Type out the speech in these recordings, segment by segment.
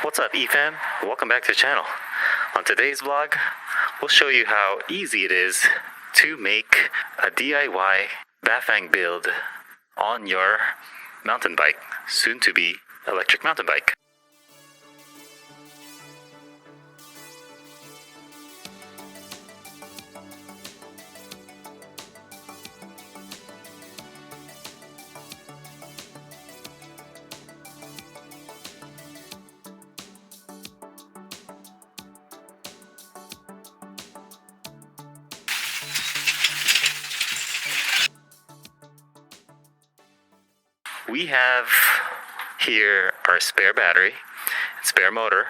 What's up, eFam? Welcome back to the channel. On today's vlog, we'll show you how easy it is to make a DIY Bafang build on your mountain bike, soon to be electric mountain bike. We have here our spare battery, spare motor,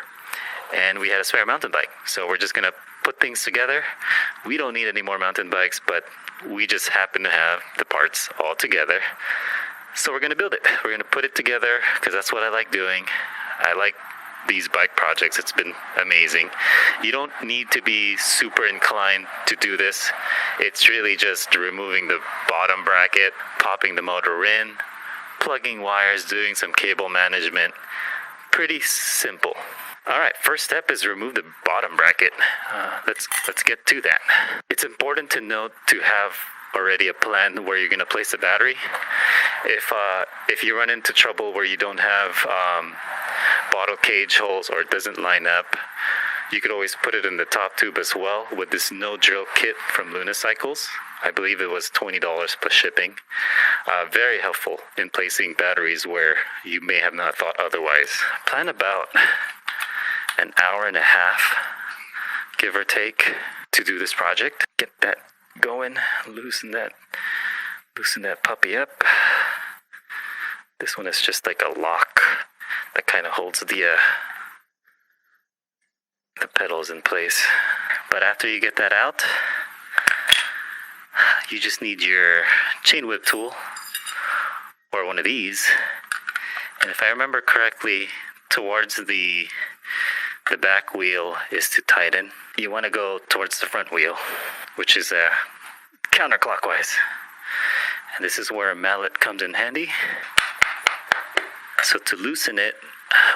and we had a spare mountain bike. So we're just gonna put things together. We don't need any more mountain bikes, but we just happen to have the parts all together. So we're gonna build it. We're gonna put it together because that's what I like doing. I like these bike projects. It's been amazing. You don't need to be super inclined to do this. It's really just removing the bottom bracket, popping the motor in, plugging wires, doing some cable management. Pretty simple. All right, first step is remove the bottom bracket. Let's get to that. It's important to note to have already a plan where you're going to place the battery. If you run into trouble where you don't have bottle cage holes or it doesn't line up, you could always put it in the top tube as well with this no drill kit from Lunicycles. I believe it was $20 plus shipping. Very helpful in placing batteries where you may have not thought otherwise. Plan about an hour and a half, give or take, to do this project. Get that going, loosen that puppy up. This one is just like a lock that kind of holds the pedals in place. But after you get that out, you just need your chain whip tool or one of these. And if I remember correctly, towards the back wheel is to tighten. You want to go towards the front wheel, which is counterclockwise. And this is where a mallet comes in handy. So to loosen it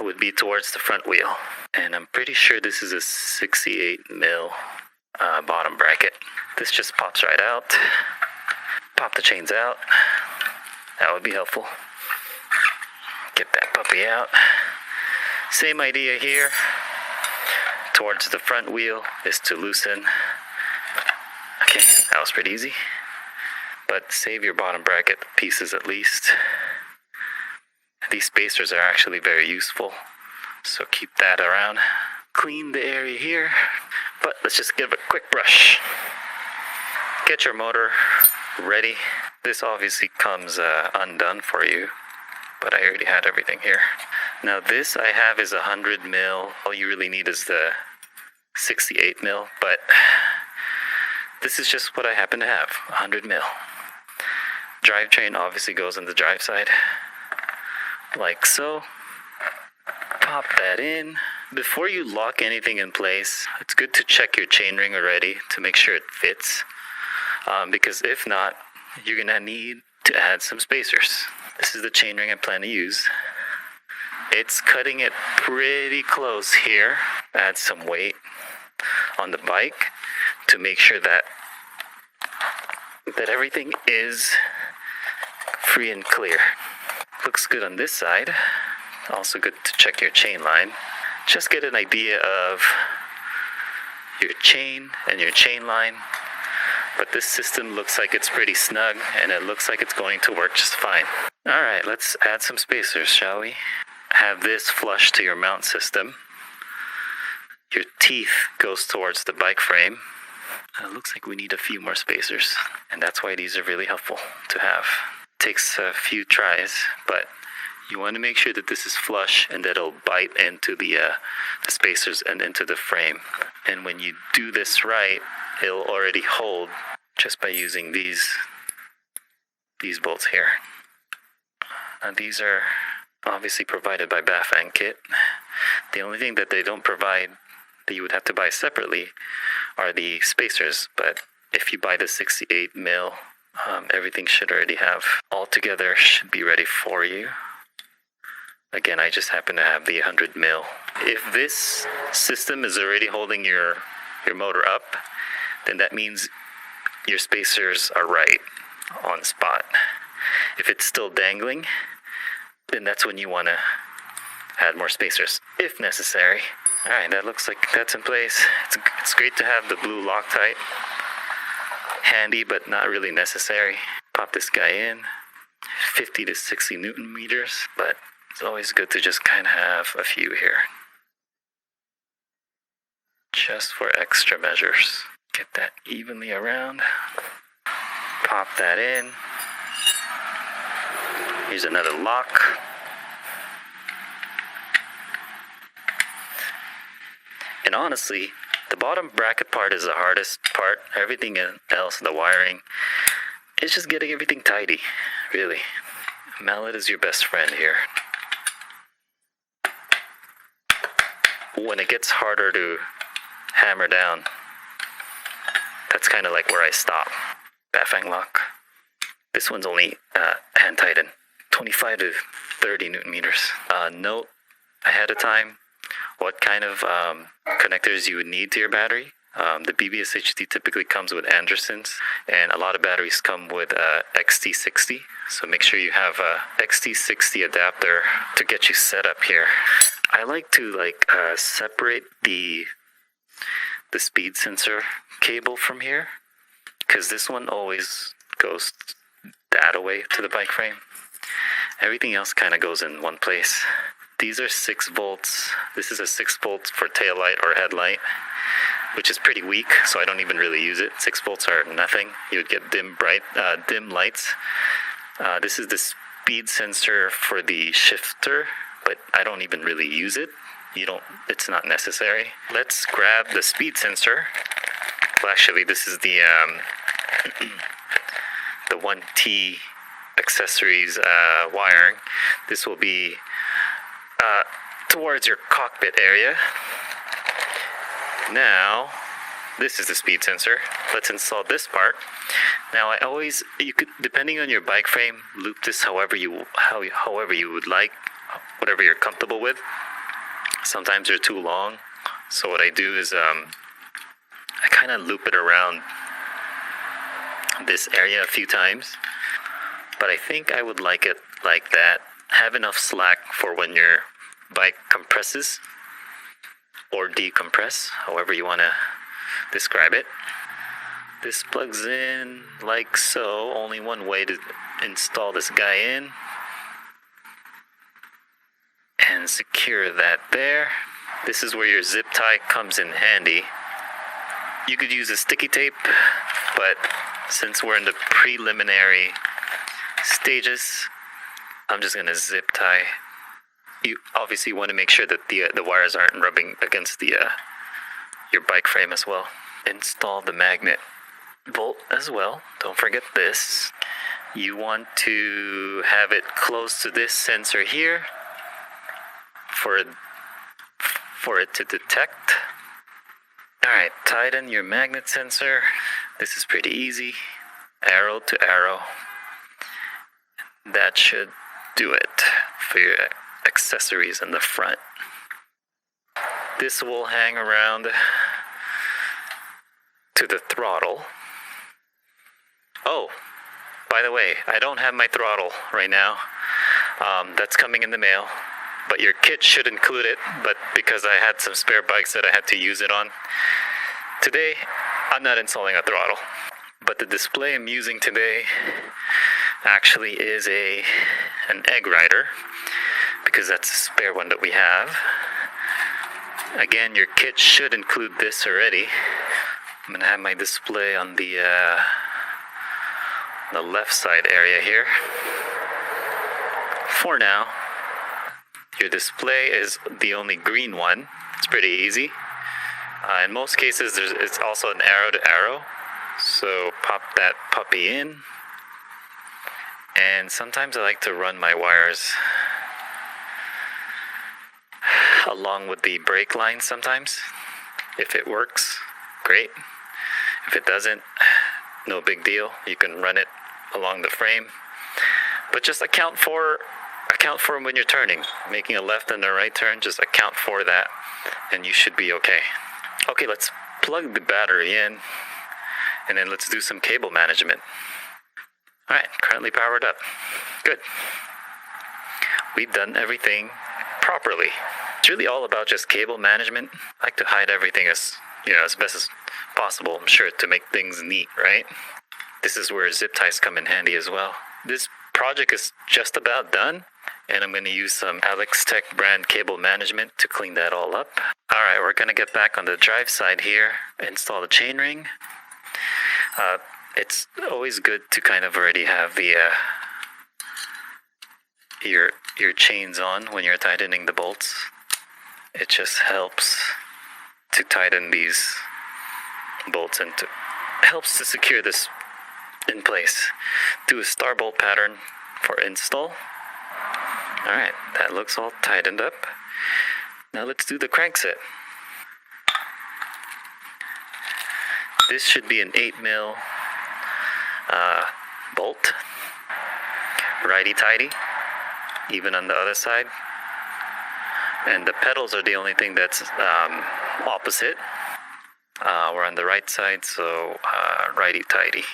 would be towards the front wheel. And I'm pretty sure this is a 68 mil bottom bracket. This just pops right out. Pop the chains out. That would be helpful. Get that puppy out. Same idea here. Towards the front wheel is to loosen. Okay, that was pretty easy. But save your bottom bracket pieces at least. These spacers are actually very useful, so keep that around. Clean the area here, but let's just give a quick brush. Get your motor ready. This obviously comes undone for you, but I already had everything here. Now this I have is 100 mil. All you really need is the 68 mil, but this is just what I happen to have, 100 mil. Drivetrain obviously goes on the drive side, like so. Pop that in. Before you lock anything in place, it's good to check your chainring already to make sure it fits, because if not, you're gonna need to add some spacers. This is the chainring I plan to use. It's cutting it pretty close here. Add some weight on the bike to make sure that everything is free and clear. Looks good on this side. Also good to check your chain line. Just get an idea of your chain and your chain line. But this system looks like it's pretty snug and it looks like it's going to work just fine. All right, let's add some spacers, shall we? Have this flush to your mount system. Your teeth goes towards the bike frame. It looks like we need a few more spacers, and that's why these are really helpful to have. Takes a few tries, but you want to make sure that this is flush and that it'll bite into the spacers and into the frame. And when you do this right, it'll already hold just by using these bolts here. Now these are obviously provided by Bafang Kit. The only thing that they don't provide that you would have to buy separately are the spacers, but if you buy the 68 mil, everything should already have all together, should be ready for you. Again, I just happen to have the 100 mil. If this system is already holding your motor up, then that means your spacers are right on spot. If it's still dangling, then that's when you want to add more spacers, if necessary. All right, that looks like that's in place. It's great to have the blue Loctite handy, but not really necessary. Pop this guy in, 50 to 60 Newton meters, but it's always good to just kind of have a few here, just for extra measures. Get that evenly around. Pop that in. Here's another lock. And honestly, the bottom bracket part is the hardest part. Everything else, the wiring, it's just getting everything tidy, really. Mallet is your best friend here. When it gets harder to hammer down, that's kind of like where I stop. Bafang lock. This one's only hand tightened, 25 to 30 Newton meters. Note ahead of time what kind of connectors you would need to your battery. The BBSHD typically comes with Andersons, and a lot of batteries come with XT60. So make sure you have a XT60 adapter to get you set up here. I like to separate the speed sensor cable from here, because this one always goes that way to the bike frame. Everything else kind of goes in one place. These are 6 volts. This is a 6 volts for tail light or headlight, which is pretty weak, so I don't even really use it. 6 volts are nothing. You would get dim lights. This is the speed sensor for the shifter, but I don't even really use it. It's not necessary. Let's grab the speed sensor. Well, actually, this is the 1T accessories wiring. This will be towards your cockpit area. Now, this is the speed sensor. Let's install this part. Now, you could, depending on your bike frame, loop this however you would like, whatever you're comfortable with. Sometimes they're too long, so what I do is I kind of loop it around this area a few times, but I think I would like it like that. Have enough slack for when your bike compresses or decompress, however you want to describe it. This plugs in like so. Only one way to install this guy in. And secure that there. This is where your zip tie comes in handy. You could use a sticky tape, but since we're in the preliminary stages, I'm just gonna zip tie. You obviously want to make sure that the wires aren't rubbing against your bike frame as well. Install the magnet bolt as well. Don't forget this. You want to have it close to this sensor here for it to detect. All right, tighten your magnet sensor. This is pretty easy. Arrow to arrow. That should do it for your accessories in the front. This will hang around to the throttle. Oh, by the way, I don't have my throttle right now. That's coming in the mail, but your kit should include it. But because I had some spare bikes that I had to use it on, today I'm not installing a throttle. But the display I'm using today actually is an egg rider, because that's a spare one that we have. Again, your kit should include this already. I'm gonna have my display on the left side area here. For now, your display is the only green one. It's pretty easy. In most cases, it's also an arrow to arrow. So pop that puppy in. And sometimes I like to run my wires along with the brake line sometimes. If it works, great. If it doesn't, no big deal. You can run it along the frame. But just account for account for them when you're turning. Making a left and a right turn, just account for that, and you should be okay. Okay, let's plug the battery in, and then let's do some cable management. All right, currently powered up. Good. We've done everything properly. It's really all about just cable management. I like to hide everything as best as possible, I'm sure, to make things neat, right? This is where zip ties come in handy as well. This project is just about done, and I'm going to use some Alex Tech brand cable management to clean that all up. All right, we're going to get back on the drive side here, install the chainring. It's always good to kind of already have the your chains on when you're tightening the bolts. It just helps to tighten these bolts and helps to secure this in place. Do a star bolt pattern for install. All right, that looks all tightened up. Now let's do the crankset. This should be an 8mm bolt, righty-tighty, even on the other side. And the pedals are the only thing that's opposite. We're on the right side, so righty-tighty.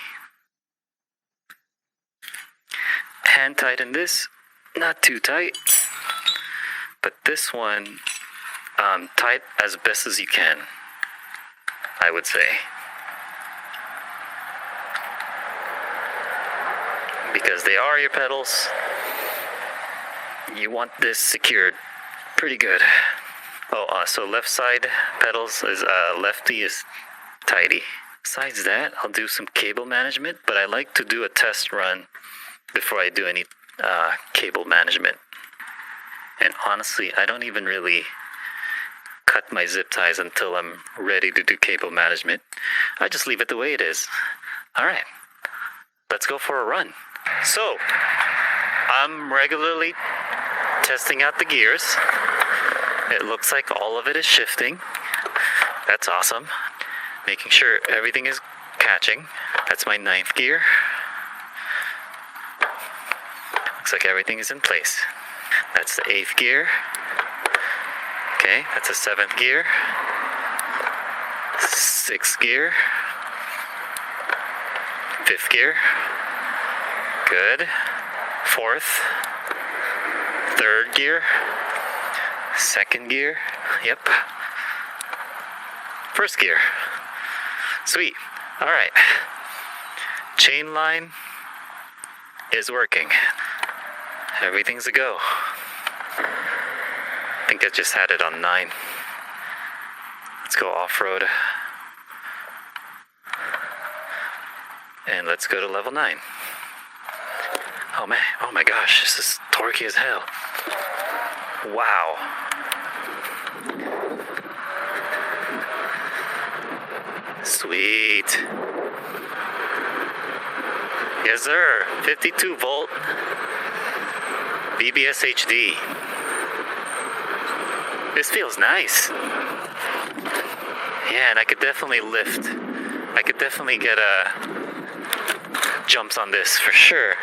Hand tighten this, not too tight, but this one tight as best as you can, I would say. Because they are your pedals, you want this secured pretty good. So left side pedals is lefty is tighty. Besides that, I'll do some cable management, but I like to do a test run before I do any cable management. And honestly, I don't even really cut my zip ties until I'm ready to do cable management. I just leave it the way it is. All right, let's go for a run. So, I'm regularly testing out the gears. It looks like all of it is shifting. That's awesome. Making sure everything is catching. That's my 9th gear. Looks like everything is in place. That's the 8th gear. Okay, that's a 7th gear. 6th gear. 5th gear. Good. 4th. 3rd gear. 2nd gear. Yep. 1st gear. Sweet. All right. Chain line is working. Everything's a go. I think I just had it on 9. Let's go off-road. And let's go to level 9. Oh man, oh my gosh, this is torquey as hell. Wow. Sweet. Yes sir, 52 volt BBSHD. This feels nice. Yeah, and I could definitely lift. I could definitely get jumps on this for sure.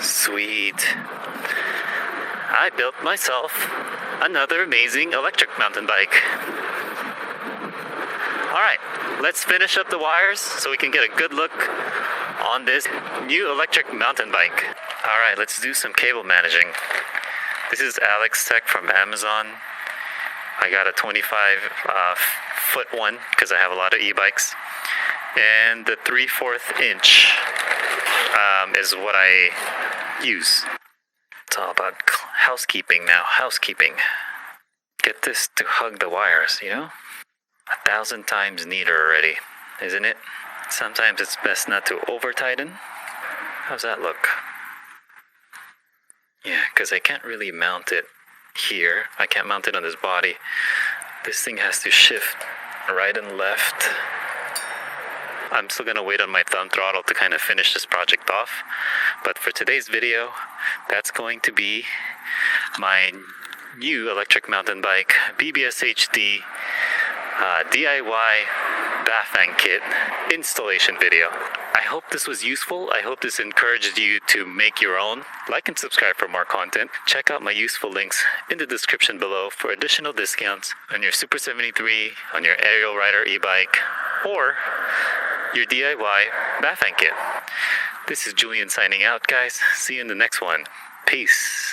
Sweet. I built myself another amazing electric mountain bike. Alright, let's finish up the wires so we can get a good look on this new electric mountain bike. Alright, let's do some cable managing. This is Alex Tech from Amazon. I got a 25 foot one because I have a lot of e-bikes. And the 3/4 inch is what I use. It's all about housekeeping now. Housekeeping. Get this to hug the wires, 1,000 times neater already, isn't it? Sometimes it's best not to over tighten. How's that look? Yeah, because I can't really mount it here. I can't mount it on this body. This thing has to shift right and left. I'm still going to wait on my thumb throttle to kind of finish this project off. But for today's video, that's going to be my new electric mountain bike, BBSHD DIY Bafang kit installation video. I hope this was useful. I hope this encouraged you to make your own. Like and subscribe for more content. Check out my useful links in the description below for additional discounts on your Super73, on your arielrider e-bike, or your DIY Bafang kit. This is Julian signing out, guys. See you in the next one. Peace.